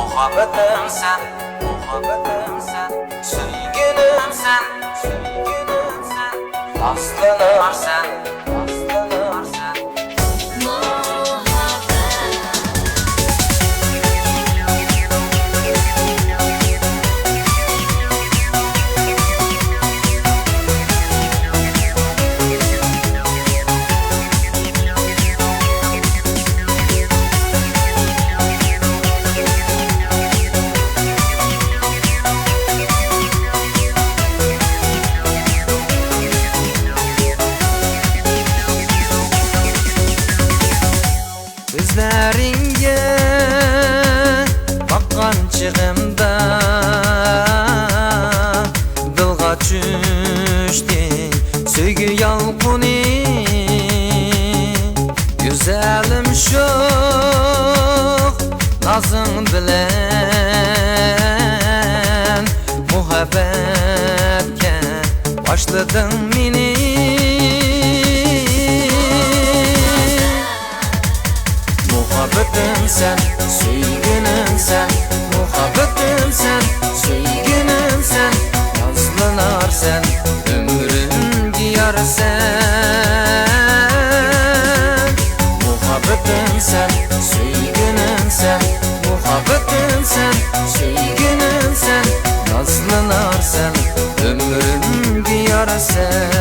Muhabbetim sen, muhabbetim sen, sevgilim sen, sevgilim sen, aslanım sen, aslanım sen. Gözleringge bakkan çığımda dılga düştü söygü yalquni. Güzelim şoq nazın bilen muhabbetke başladın meni. Muhabbetim sen, sevgilim sen, muhabbetim sen, sevgilim sen, yazlılar sen, ömrüm diyar sen. Muhabbetim sen, sevgilim sen, muhabbetim sen, sevgilim sen, yazlılar sen, ömrüm diyar sen.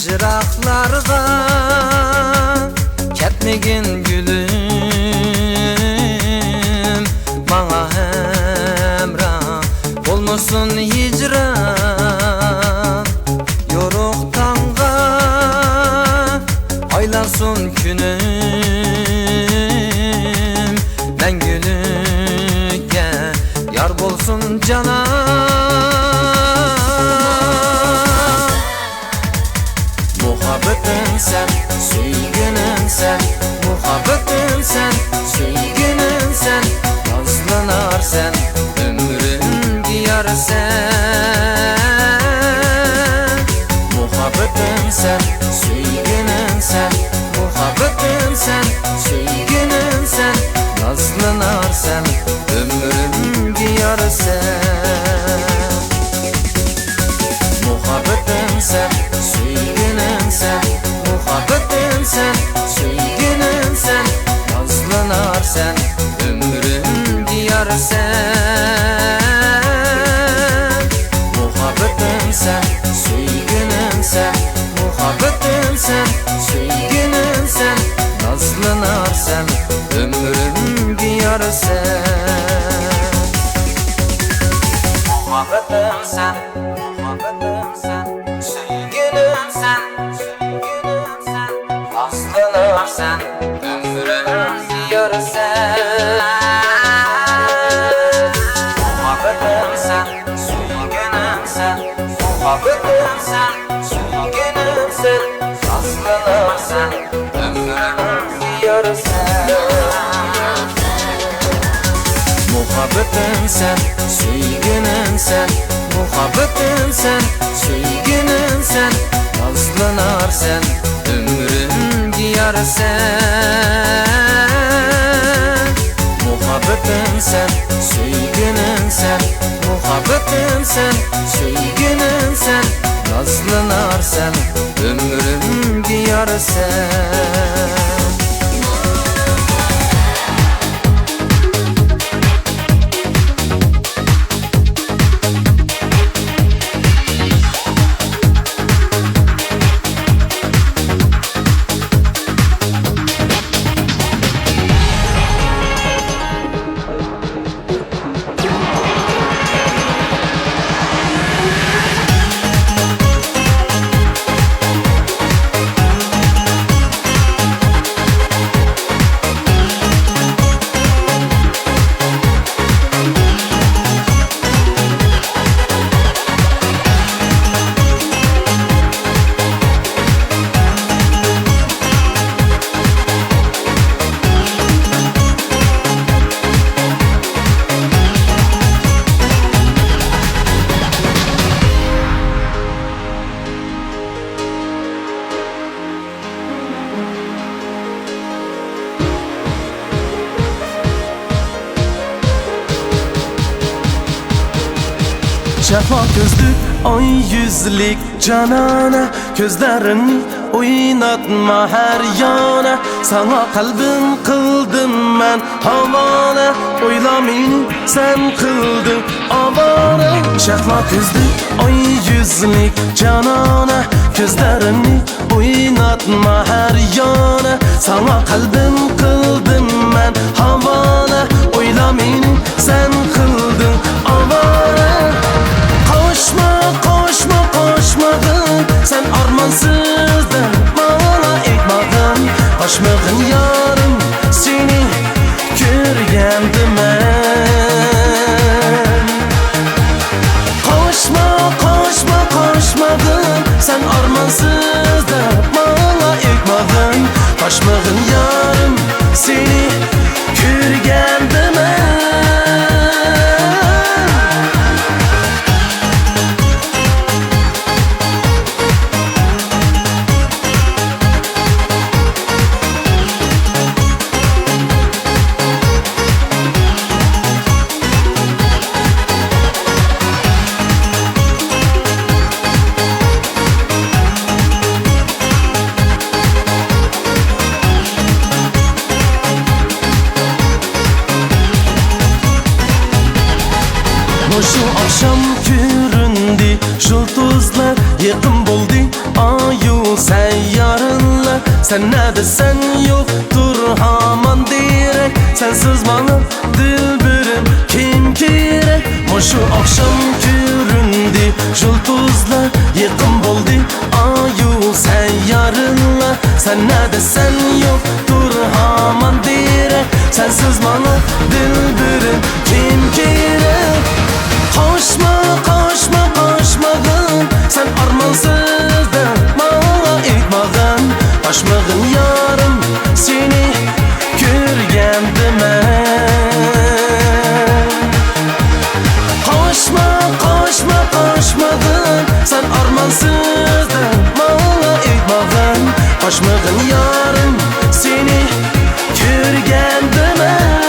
Jiraklarga ketmegin gülüm, bana hemrah olmasın hicran. Yoruk tanga aylansın günüm, ben gülüke yar bolsun canan. Muhabbetim sen, sevgilim sen, muhabbetim sen, sevgilim sen, yazlılar sen, ömrüm diyar sen. Muhabbetim sen, sevgilim sen, muhabbetim sen, sevgilim sen, yazlılar sen, ömrüm diyar sen. Muhabbetim sen, sevgilim sen, muhabbetim sen, sevgilim sen, yazlılar sen, ömrüm diyar sen. Muhabbetim sen, sevgilim sen, muhabbetim sen, sevgilim sen, yazlılar sen, ömrüm diyar sen. Muhabbetim sen, muhabbetim sen, sevgilim sen, sevgilim sen, aslanım sen, ömrüm diyar sen. Muhabbetim sen, sevgilim sen, muhabbetim sen, sevgilim sen, aslanım sen, ömrüm diyar sen. Muhabbetim sen, sevgilim sen, muhabbetim sen, sevgilim sen, yazlılar sen, ömrüm diyar sen. Muhabbetim sen, sevgilim sen, muhabbetim sen, sevgilim sen, yazlılar sen, ömrüm diyar sen. Şeffaf gözlük, ay yüzlük canana, gözlerini oynatma her yana. Sana kalbim kıldım ben havale, oyla beni sen kıldın avare. Şeffaf gözlük, ay yüzlük canana, gözlerini oynatma her yana. Sana kalbim kıldım ben havale, oyla beni sen kıldın avare. Koşma koşma koşmadın, sen armansızdın bana etmadın. Koşmadın yarım seni görgendim ben. Koşma koşma koşmadın, sen armansızdın bana etmadın. Koşmadın yarım seni görgendim ben. Şu akşam göründü жұлдызlar, yakın buldu ayu seyyarınlar. Sen ne desen yoktur haman direk, sensiz bana dilberim kim gerek. Şu akşam göründü жұлдызlar, yakın buldu ayu seyyarınlar. Sen ne desen yoktur haman direk, sensiz bana dilberim kim gerek. Koşma koşma koşmadın, sen armansızdın bana etmadın. Koşmadın yarım seni görgendim ben. Koşma koşma koşmadın, sen armansızdın bana etmadın. Koşmadın yarım seni görgendim ben.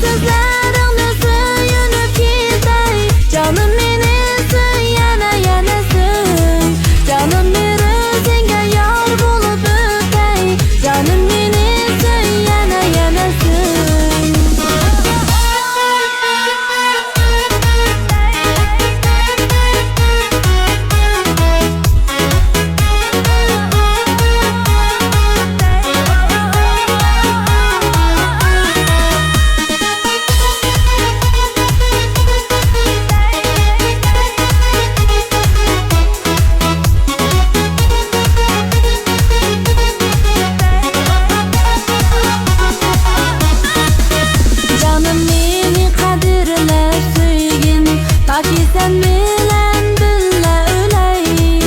sözlerini söyünüp gitey. Canım beni söy, yana söy. Canım bir özünge yar bulup ötey. Canım beni söy, yana söy. Canım beni kadirle söygin, ta ki sen bilen billa öley.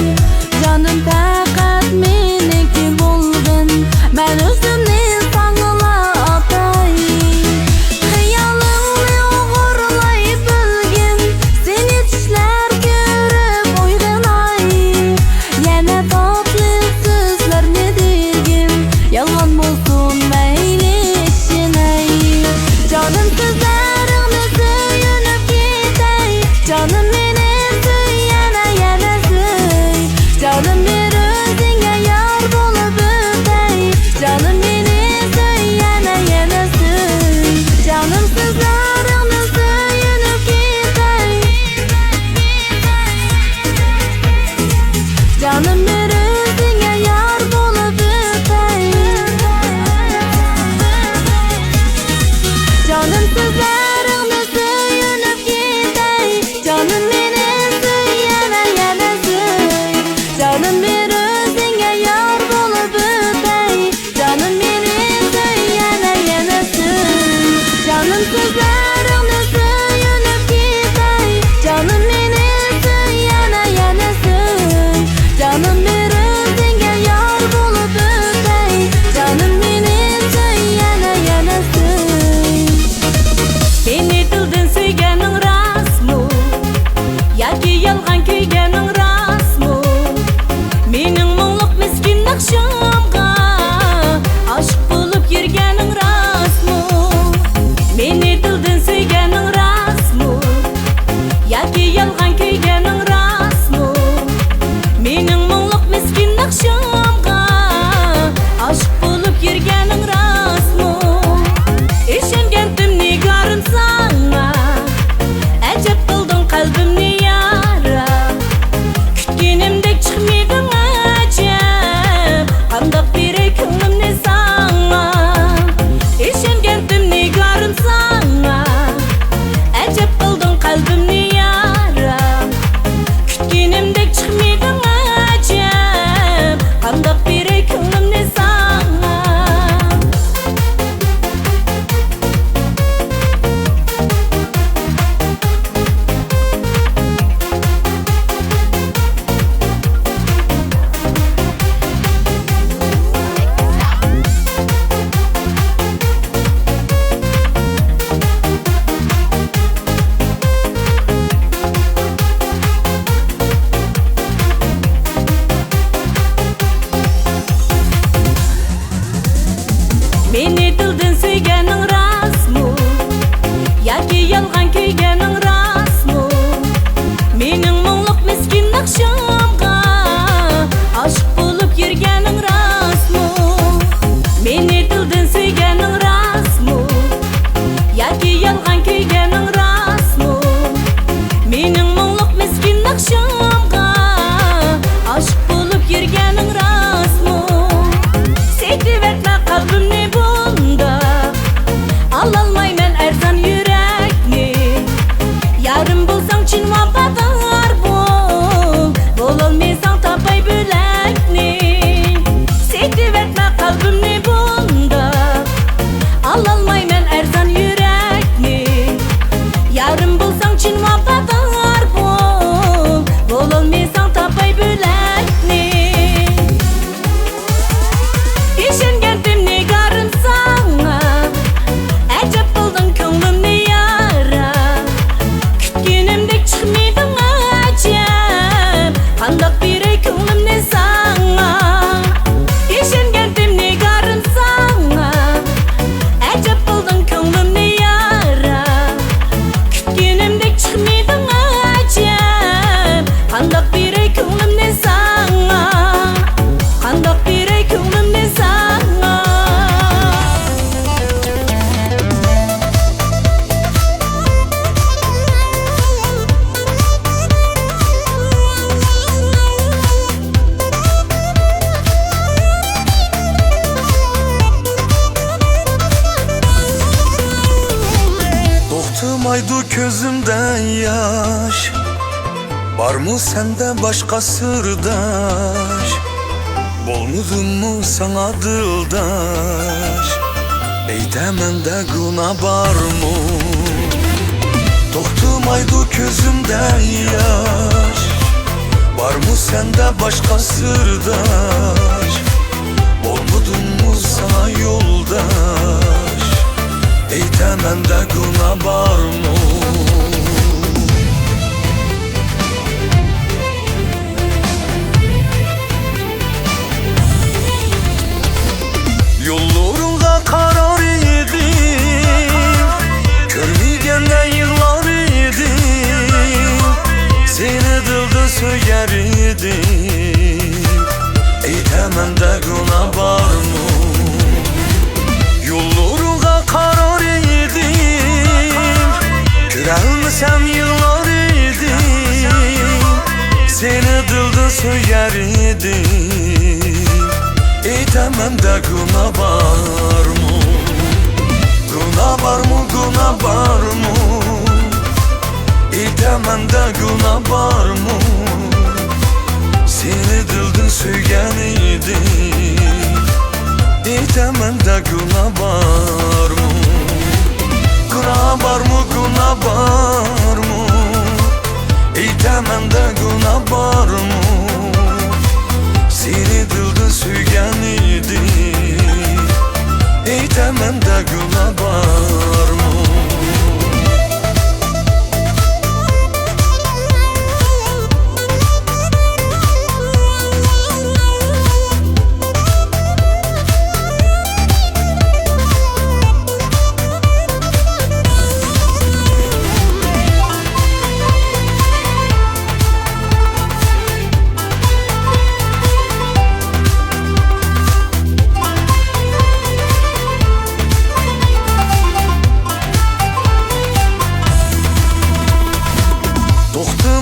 Canım fakat meniki bolgin, ben özümni sağla atay. Hayalımni oğurlay bilgin, seni düşler görüp oyg'inay. Yana tatlı sözler ne degin, yalgan bolsun meyli işinay. Canım sözlerini söyünüp gitey. Canım beni söy, yana söy. Canım bir özünge yar bulup ötey. Canım beni söy, yana söy. Canım sözlerini söyünüp gitey. Canım bir özünge yar bulup ötey. Canım sözlerini söyünüp gitey. Canım beni söy, yana söy. Canım bir özünge yar bulup ötey. Canım beni söy, yana söy. Canım sözlerini söyünüp gitey. Canım beni söy, yana söy. Canım bir özünge yar bulup ötey. Canım beni söy, yana söy. Beni dilden söygenin ras mı? Yaki yalgan kuygenin ras mı? Mening muңлuk miskin nakşamga aşık bulup yürgenin ras mı? Beni dilden söygenin ras mı? Yaki yalgan kuygenin ras mı? Mening muңлuk miskin nakşamga aşık bulup yürgenin ras mı? Işengendim nigarım sana, acep kıldın kalbimni yara. Kütkenimdek çıkmaydın acep, qandaq berey ko'nglimni sana. Ishongandim nigorim sana, ajab qilding qalbimni yara. Kütkenimdek chiqmayding ajab, qandaq berey ko'nglimni sana. Beni dilden söygenin ras mı? Yaki yalgan kuygenin ras mı? Mening muңлuk miskin nakşamga aşık bulup yürgenin ras mı? Beni dilden söygenin ras mı? Yaki yalgan kuygenin ras mı? Mening muңлuk miskin nakşamga aşık bulup yürgenin ras mı? Sekti verme kalbimni bunda, alalmayman arzon yurakni. Yarım bulsang chin vafodor bul, bo'lolmaysang topay bo'lakni. Sekti verme kalbimni bunda, alalmayman arzon yurakni. Toktumaydı közümden yaş. Var mı sende başka sırdaş? Bolmudun mu sana dıldaş? Eytemende günah var mı? Toktumaydı közümden yaş. Var mı sende başka sırdaş? Bolmudun mu sana yoldaş? Eytemende günah var mı? Yollarına karar yedim, görmeyenden yıllar yedim. Seni dilde söyler yedim, eytemende günah var mı? Yollarına karar yedim, görelmesem yıllar yedim. Seni dilde söyler yedim, eytemende günah var mı? Günah var mı, günah var mı? Eytemende günah var mı? Seni dilden söyleyen idim, eytemende günah var mı? Günah var mı, günah var mı? Eytemende günah var mı? Seni dilden söyleyen idim, eytemende günah var mı?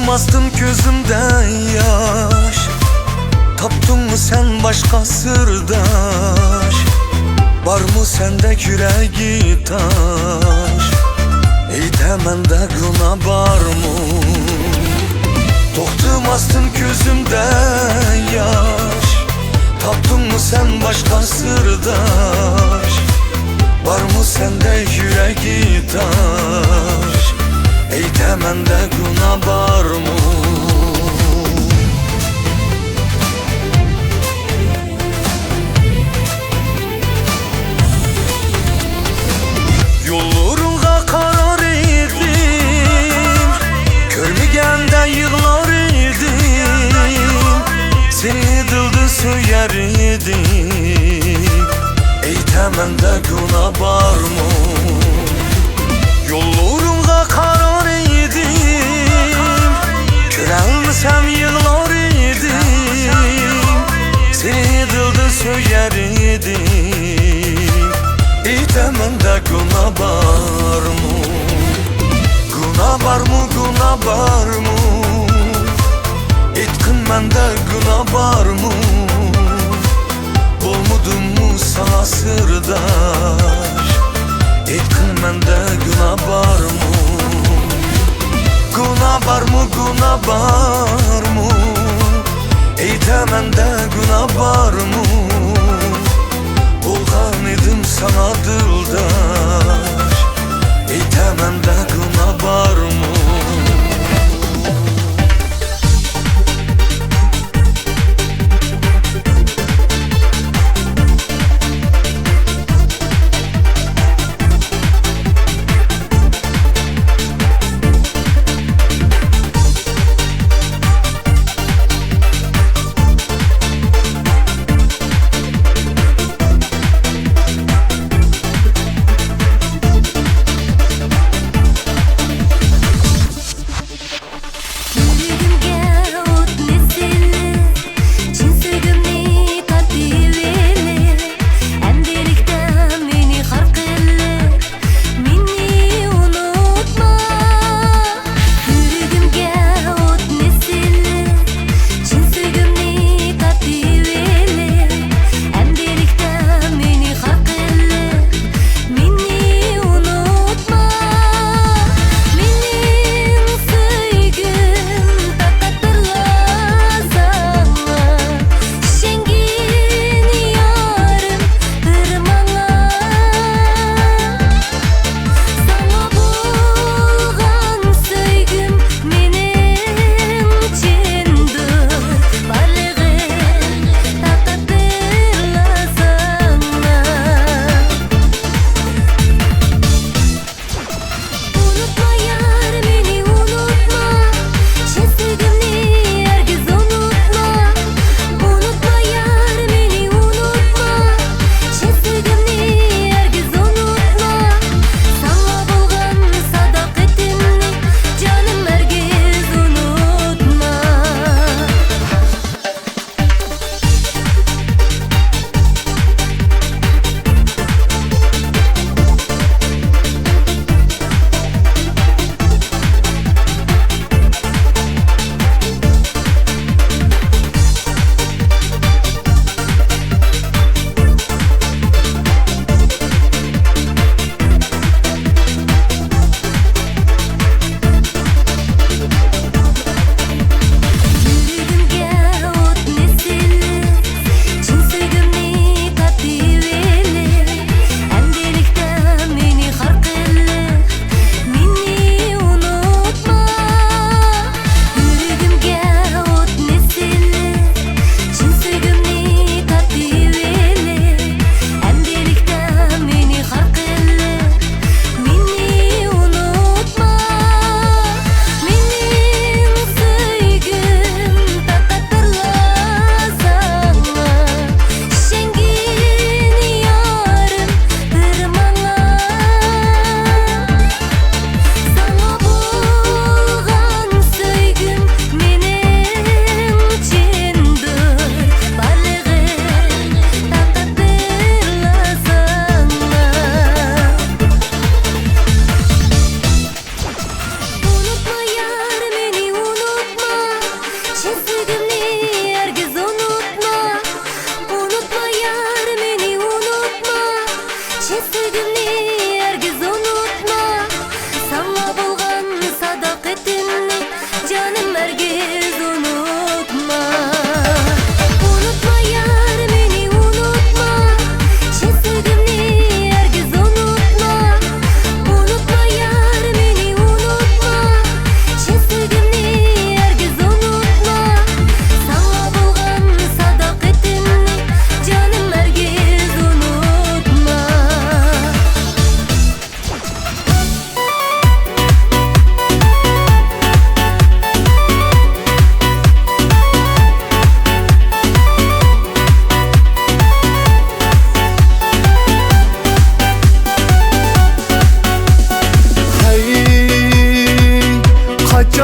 Bastım gözümden yaş. Taptın mı sen başka sırdaş? Var mı sende yüreği taş? Eytemende günah var mı? Tohtum astın gözümden yaş. Taptın mı sen başka sırdaş? Var mı sende yüreği taş? Eytemende günah var mı? Yollarına karar ettim, görmeyenden yıllar yedim. Seni dilde söyler yedim, eytemende günah var mı? Yollarına karar ettim, görelmesem yıllar yedim. Seni dilde söyler yedim, eytemende günah var mı? Günah var mı, günah var mı? Etkin mende günah var mı? Bulmudun mu sana sırdaş? Etkin mende günah var mı? Günah var mı, günah var mı? Eytemende günah var mı? Bulgan idim sana dıldaş, eytemende günah var mı?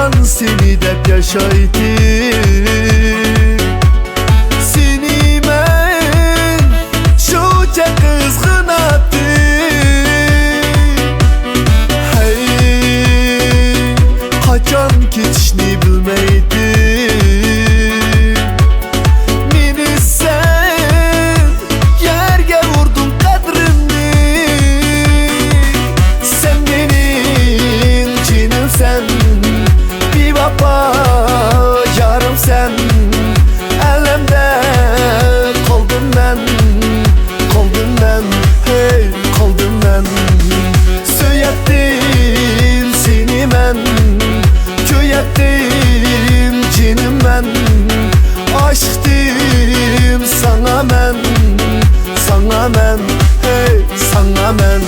Haçan seni dep yaşaydı. Seni ben şuca kızgın attı. Hey, haçan keçişni bilmeydi. Meni sen yerge vurdun kadrini. Sen benim cinimsen, bir baba yarım sen. Elimde kaldım ben, kaldım ben, hey kaldım ben. Söylettim seni ben, köyettim cinim ben. Aşktım sana ben, sana ben, hey sana ben.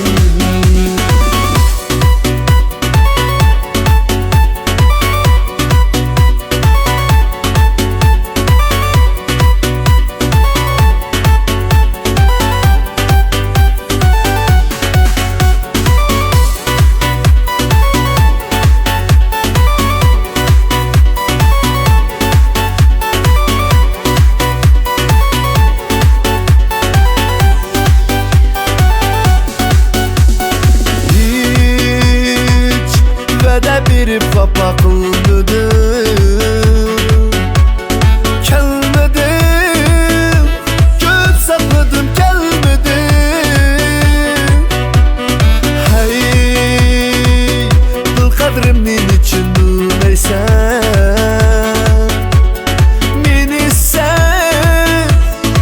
Bir papa kılmadı, gelmedim, göz sakladım gelmedim. Hey, dıl kadrimin için bilmeysen, beni sen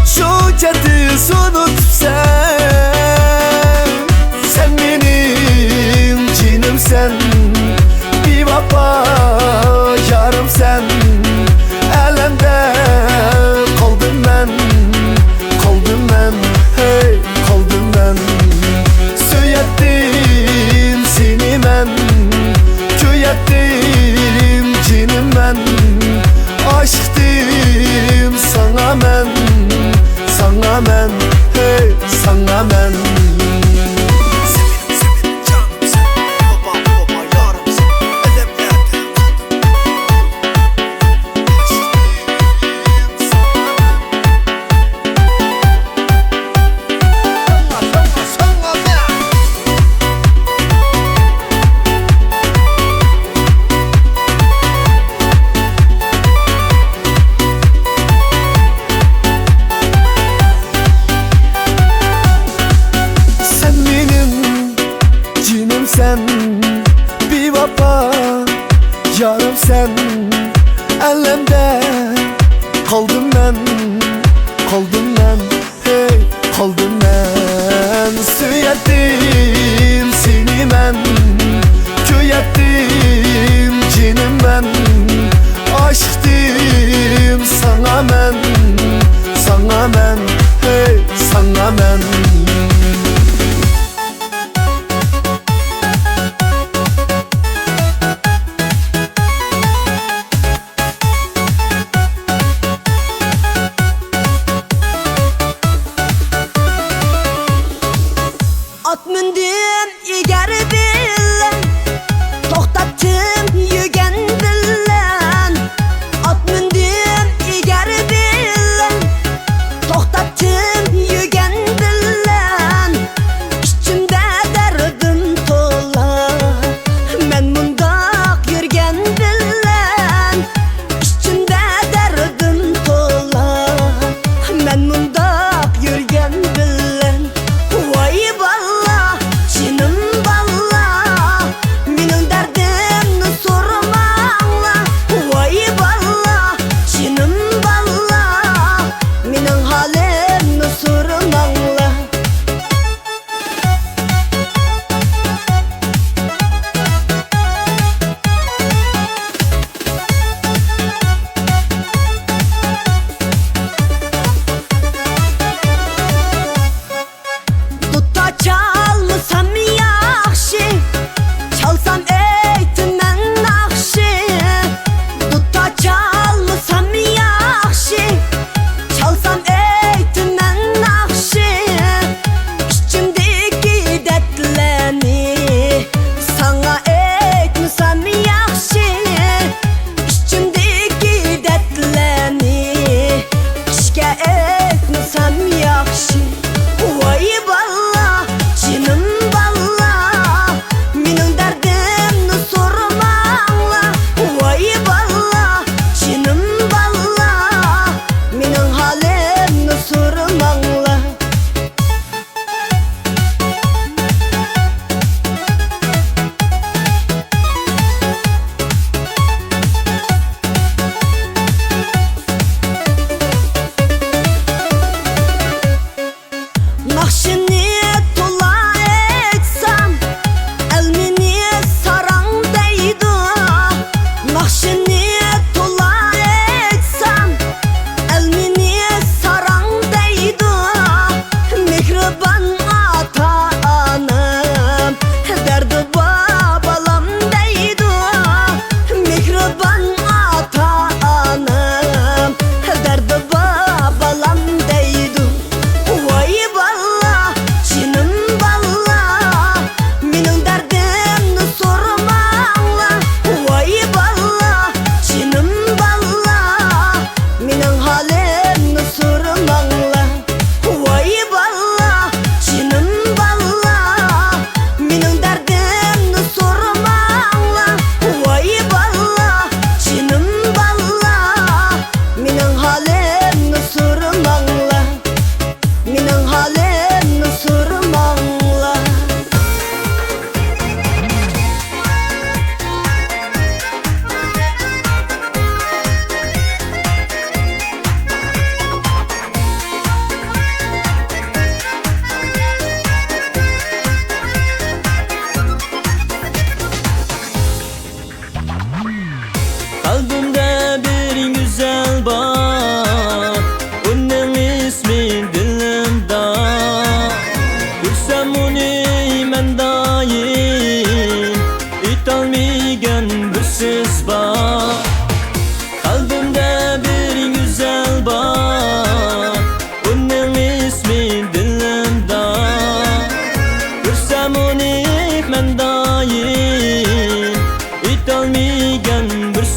şu cadı unutsan. Sen benim cinimsen, bir baba yarım sen. Elimde kaldım ben, kaldım ben, hey kaldım ben. Söylettim seni ben, köyettim cinim ben. Aşktım sana ben, sana ben, hey sana ben. Sen bir baba yarım sen. Elimde kaldım ben, kaldım ben, hey kaldım ben. Söylettim seni ben, köyettim cinim ben. Aşktım sana ben, sana ben, hey sana ben. At mindim eger bilen, toxtatdım yügen bilen. At mindim eger bilen, toxtatdım yügen bilen.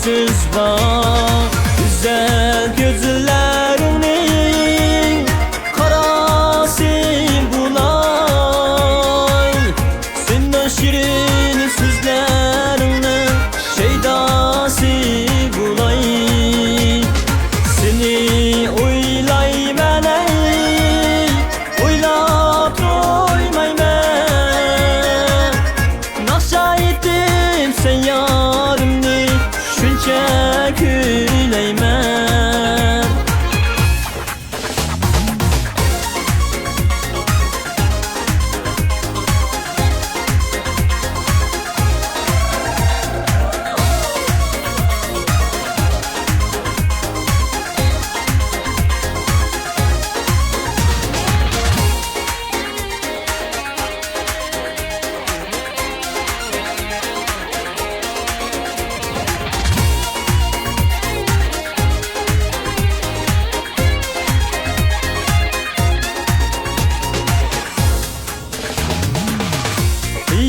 söz var. Güzel gözlerinin karası bulay. Senin şirin sözlerinin şeydası bulay. Seni oylayman ey, oylap doymayman. Naşa ettim sen yarımni, şuncha kuylayman.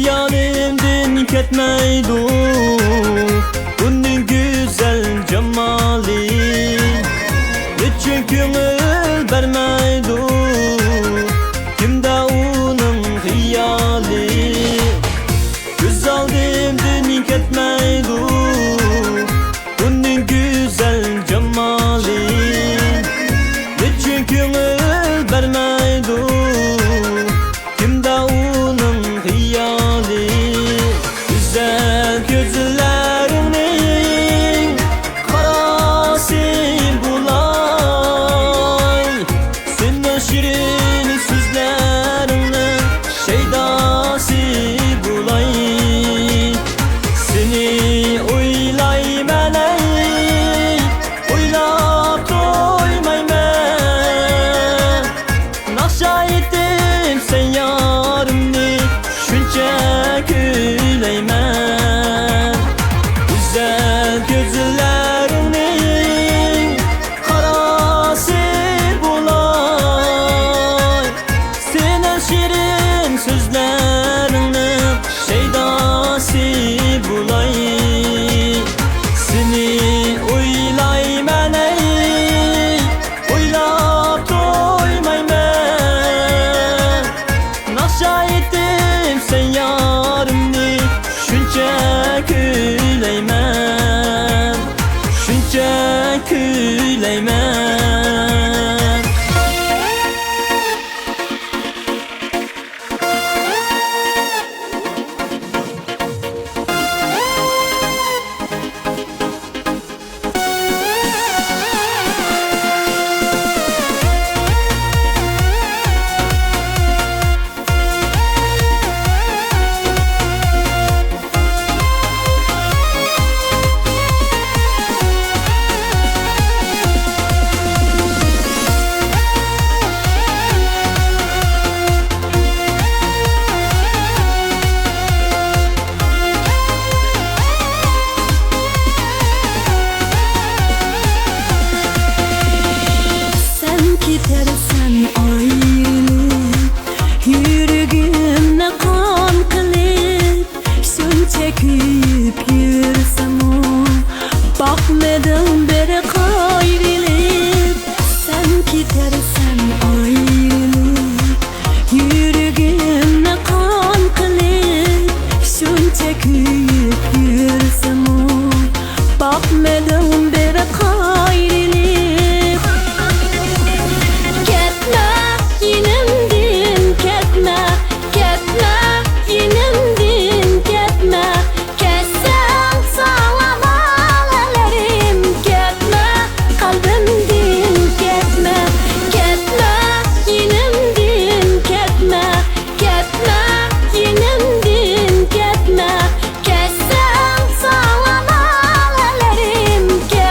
Yanımdan ketmeydu bunun güzel cemali. Niçin gönül vermeydu kimde onun hiyali. Göz aldımdan ketmeydu bunun güzel cemali. Niçin gönül vermeydu kimde onun hiyali. Güzel gözlerinin karası bulay. Senin şirin sözlerinin şeydası bulay. Seni oylayman ey, oylap doymayman. Naşa ettim sen yarımni, şuncha kuylayman. Güzel gözlerinin karası bulay. Senin şirin sözlerinin şeydası bulay. Seni oylayman ey, oylap doymayman. Naşa ettim sen yarımni, şuncha kuylayman. Şuncha kuylayman. Sen gidersen ayrılıp, yüreğimde kan kılıp, şuncha kuyup yürüsem o, bakmadan beri kayrılıp. Sen gidersen ayrılıp, yüreğimde kan kılıp, şuncha kuyup yürüsem o, bakmadan beri kayrılıp. Ketme yenimdin ketme, ketme yenimdin ketme. Kessem sağlam alalerim, ketme kalbimdin ketme. Ketme yenimdin ketme, ketme yenimdin ketme. Kessem sağlam alalerim, ketme.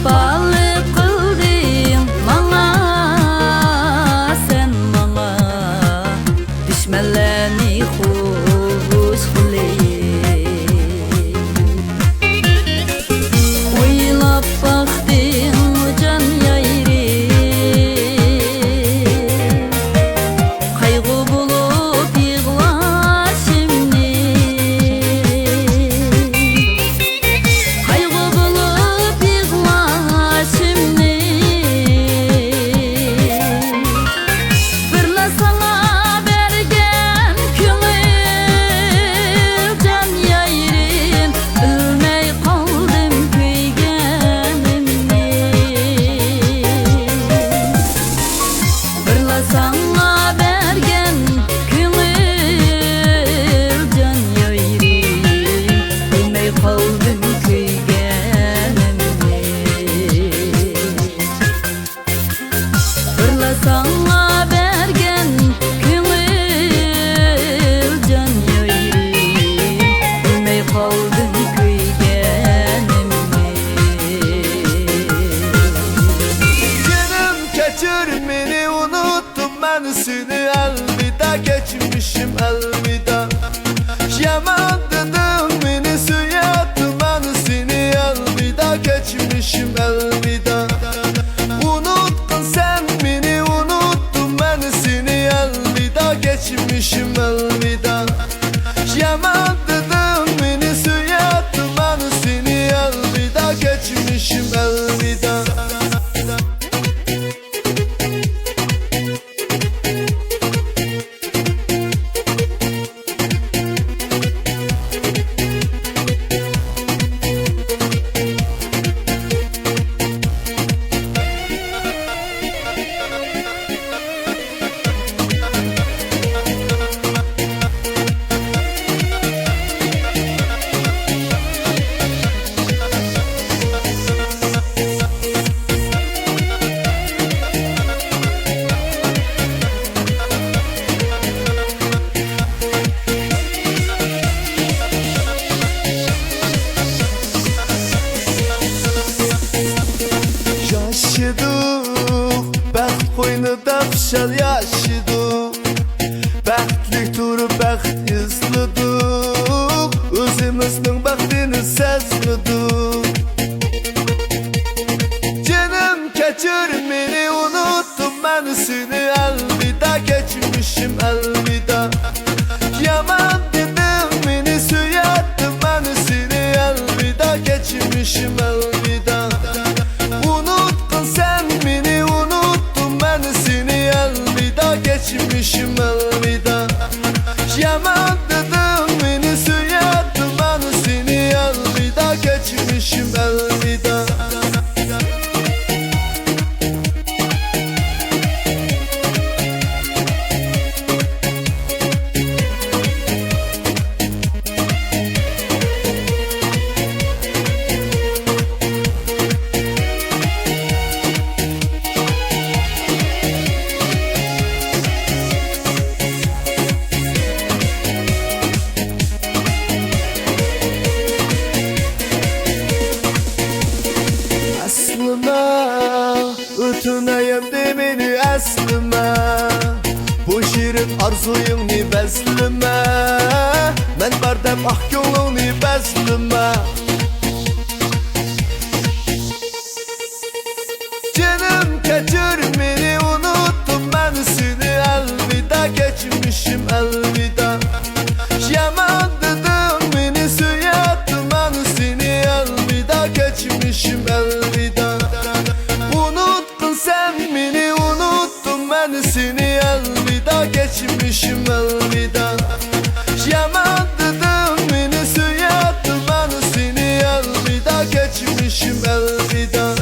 Xafalık kıldın bana, sen bana düşmenlerini hoş kılayım. Oylap baktın can yayri, kaygı bulup yığlar şimdi. Kaygı bulup yığlar şimdi. Fırla sana bergen köngül can yayrim, bilmey kaldım kuyganimni. Fırla sana bergen köngül can yayrim, bilmey kaldım kuyganimni. Fırla sana bergen köngül can yayrim, bilmey kaldım kuyganimni. Canım keçir beni unuttum ben seni elvida geçmişim elvida. Yaman dedim beni suyattım ben seni elvida geçmişim elvida. Unuttun sen beni unuttum ben seni elvida geçmişim elvida. Yaman dedim beni suyattım ben seni elvida geçmişim elvida. Yaşadık, bəxt qoynunda fişal yaşadık. Bəxtlik durub bəxt izlədik, özümüzün bəxtini səzlədik. Canım keçir beni unuttum ben seni elvida geçmişim elvida. Yaman dedim beni suyattım ben seni elvida geçmişim elvida. Unuttun sen beni unuttum ben seni elvida geçmişim elvida. Yaman dedim beni suyattım ben seni elvida geçmişim elvida. Ötüneyim demeni əslime, bu şirin arzuyumni bəzlime. Mən bardam ah gönlümni bəzlime. Canım keçir beni unuttum ben seni elvida geçmişim elvida. Yaman dedim beni suyattım ben seni elvida geçmişim elvida. Unuttun sen beni unuttum ben seni elvida geçmişim elvida. Yaman dedim beni suyattım ben seni elvida geçmişim elvida.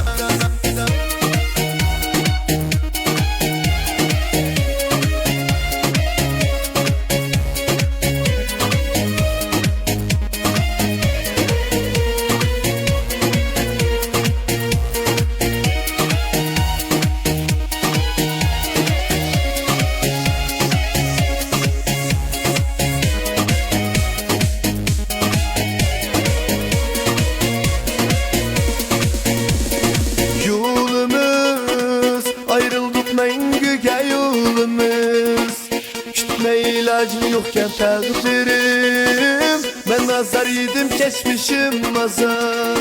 ekan taqdirim. Ben nazar yedim geçmişim nazar.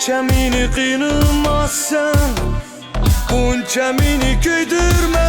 Bunca mini kıynılmazsan, bunca mini köydürme